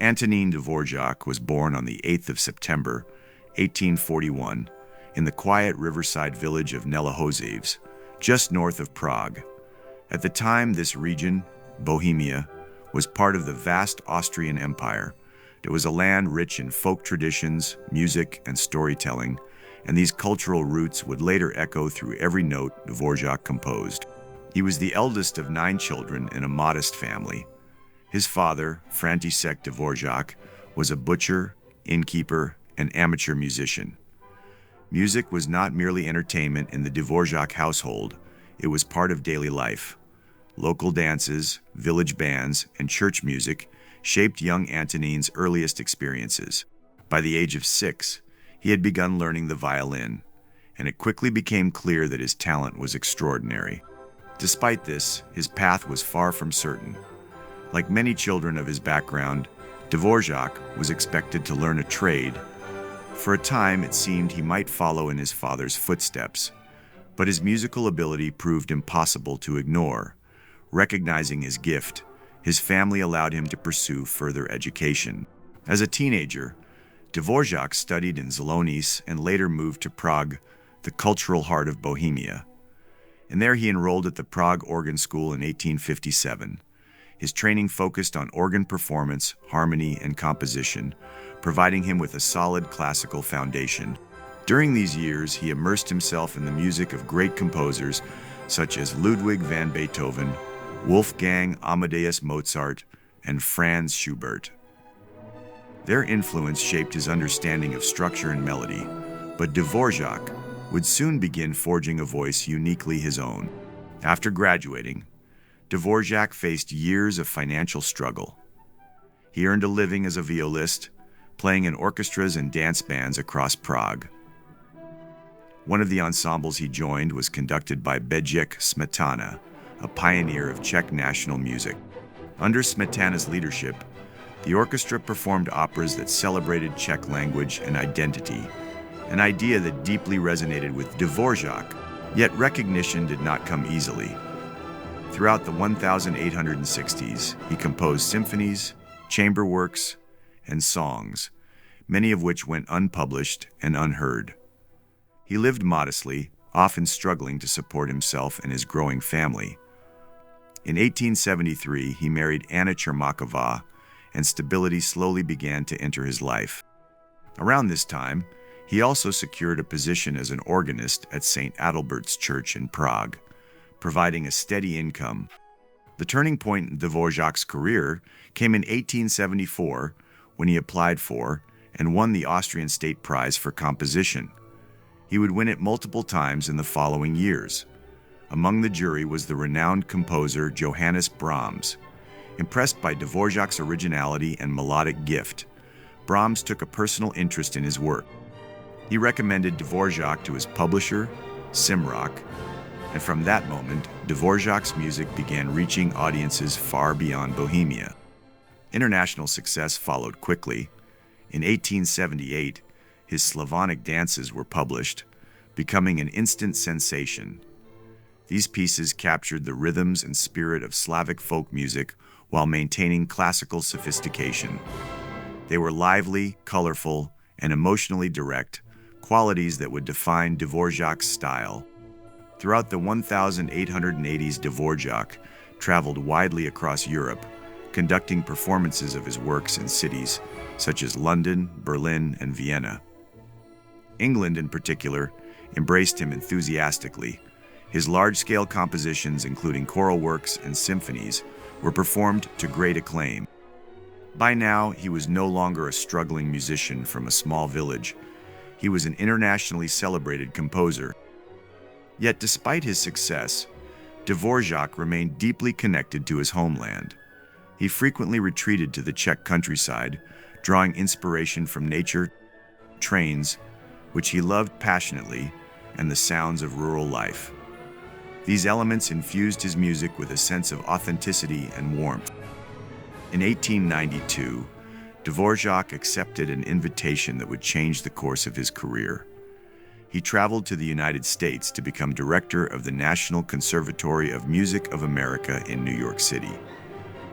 Antonín Dvorak was born on the 8th of September, 1841, in the quiet riverside village of Nelehozeves, just north of Prague. At the time, this region, Bohemia, was part of the vast Austrian Empire. It was a land rich in folk traditions, music, and storytelling, and these cultural roots would later echo through every note Dvorak composed. He was the eldest of 9 children in a modest family. His father, František Dvořák, was a butcher, innkeeper, and amateur musician. Music was not merely entertainment in the Dvořák household, it was part of daily life. Local dances, village bands, and church music shaped young Antonin's earliest experiences. By the age of 6, he had begun learning the violin, and it quickly became clear that his talent was extraordinary. Despite this, his path was far from certain. Like many children of his background, Dvorak was expected to learn a trade. For a time, it seemed he might follow in his father's footsteps, but his musical ability proved impossible to ignore. Recognizing his gift, his family allowed him to pursue further education. As a teenager, Dvorak studied in Zlonice and later moved to Prague, the cultural heart of Bohemia. And there he enrolled at the Prague Organ School in 1857. His training focused on organ performance, harmony, and composition, providing him with a solid classical foundation. During these years, he immersed himself in the music of great composers such as Ludwig van Beethoven, Wolfgang Amadeus Mozart, and Franz Schubert. Their influence shaped his understanding of structure and melody, but Dvorak would soon begin forging a voice uniquely his own. After graduating, Dvorak faced years of financial struggle. He earned a living as a violist, playing in orchestras and dance bands across Prague. One of the ensembles he joined was conducted by Bedřich Smetana, a pioneer of Czech national music. Under Smetana's leadership, the orchestra performed operas that celebrated Czech language and identity, an idea that deeply resonated with Dvorak, yet recognition did not come easily. Throughout the 1860s, he composed symphonies, chamber works, and songs, many of which went unpublished and unheard. He lived modestly, often struggling to support himself and his growing family. In 1873, he married Anna Chermakova, and stability slowly began to enter his life. Around this time, he also secured a position as an organist at St. Adalbert's Church in Prague, providing a steady income. The turning point in Dvorak's career came in 1874 when he applied for and won the Austrian State Prize for Composition. He would win it multiple times in the following years. Among the jury was the renowned composer Johannes Brahms. Impressed by Dvorak's originality and melodic gift, Brahms took a personal interest in his work. He recommended Dvorak to his publisher, Simrock, and from that moment, Dvorak's music began reaching audiences far beyond Bohemia. International success followed quickly. In 1878, his Slavonic dances were published, becoming an instant sensation. These pieces captured the rhythms and spirit of Slavic folk music while maintaining classical sophistication. They were lively, colorful, and emotionally direct, qualities that would define Dvorak's style. Throughout the 1880s, Dvorak traveled widely across Europe, conducting performances of his works in cities such as London, Berlin, and Vienna. England, in particular, embraced him enthusiastically. His large-scale compositions, including choral works and symphonies, were performed to great acclaim. By now, he was no longer a struggling musician from a small village. He was an internationally celebrated composer. Yet despite his success, Dvorak remained deeply connected to his homeland. He frequently retreated to the Czech countryside, drawing inspiration from nature, trains, which he loved passionately, and the sounds of rural life. These elements infused his music with a sense of authenticity and warmth. In 1892, Dvorak accepted an invitation that would change the course of his career. He traveled to the United States to become director of the National Conservatory of Music of America in New York City.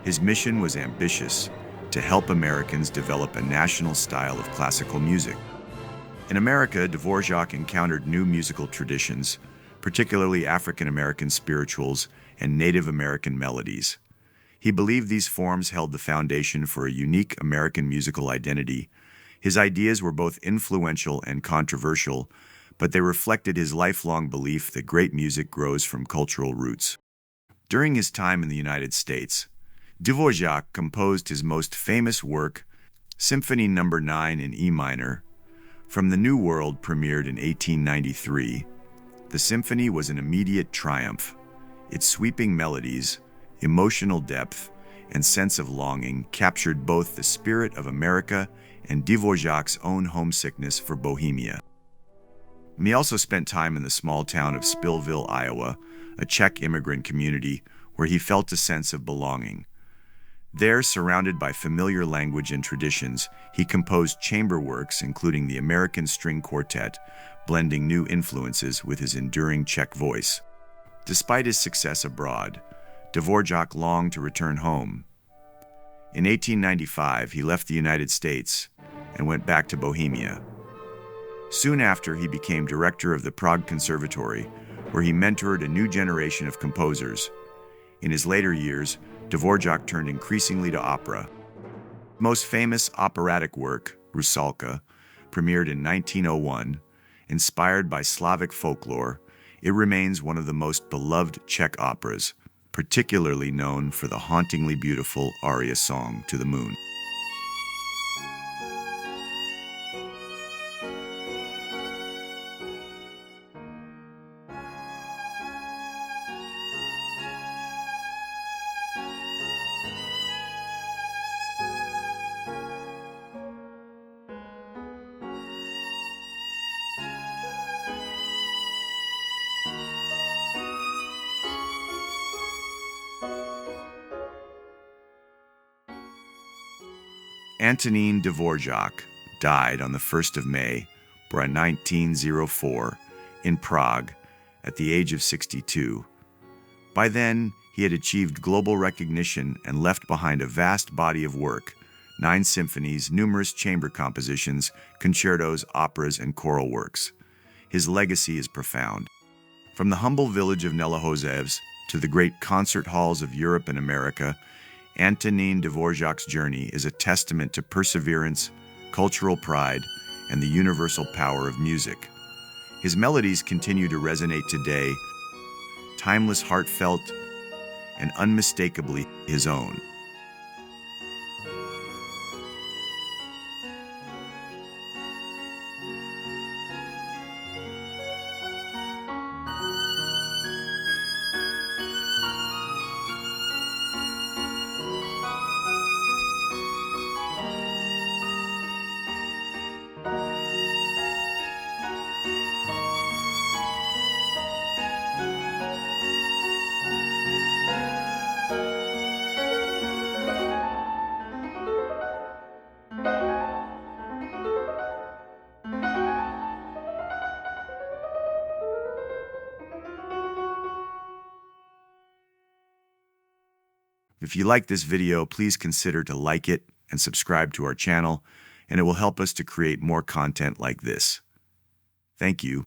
His mission was ambitious: to help Americans develop a national style of classical music. In America, Dvorak encountered new musical traditions, particularly African American spirituals and Native American melodies. He believed these forms held the foundation for a unique American musical identity. His ideas were both influential and controversial, but they reflected his lifelong belief that great music grows from cultural roots. During his time in the United States, Dvorak composed his most famous work, Symphony No. 9 in E minor. From the New World premiered in 1893, the symphony was an immediate triumph. Its sweeping melodies, emotional depth, and sense of longing captured both the spirit of America and Dvorak's own homesickness for Bohemia. He also spent time in the small town of Spillville, Iowa, a Czech immigrant community where he felt a sense of belonging. There, surrounded by familiar language and traditions, he composed chamber works, including the American String Quartet, blending new influences with his enduring Czech voice. Despite his success abroad, Dvorak longed to return home. In 1895, he left the United States and went back to Bohemia. Soon after, he became director of the Prague Conservatory, where he mentored a new generation of composers. In his later years, Dvorak turned increasingly to opera. Most famous operatic work, Rusalka, premiered in 1901. Inspired by Slavic folklore, it remains one of the most beloved Czech operas, particularly known for the hauntingly beautiful aria song To the Moon. Antonín Dvořák died on the 1st of May, 1904, in Prague, at the age of 62. By then, he had achieved global recognition and left behind a vast body of work, 9 symphonies, numerous chamber compositions, concertos, operas, and choral works. His legacy is profound. From the humble village of Nelahozev to the great concert halls of Europe and America, Antonín Dvořák's journey is a testament to perseverance, cultural pride, and the universal power of music. His melodies continue to resonate today, timeless, heartfelt, and unmistakably his own. If you like this video, please consider to like it and subscribe to our channel, and it will help us to create more content like this. Thank you.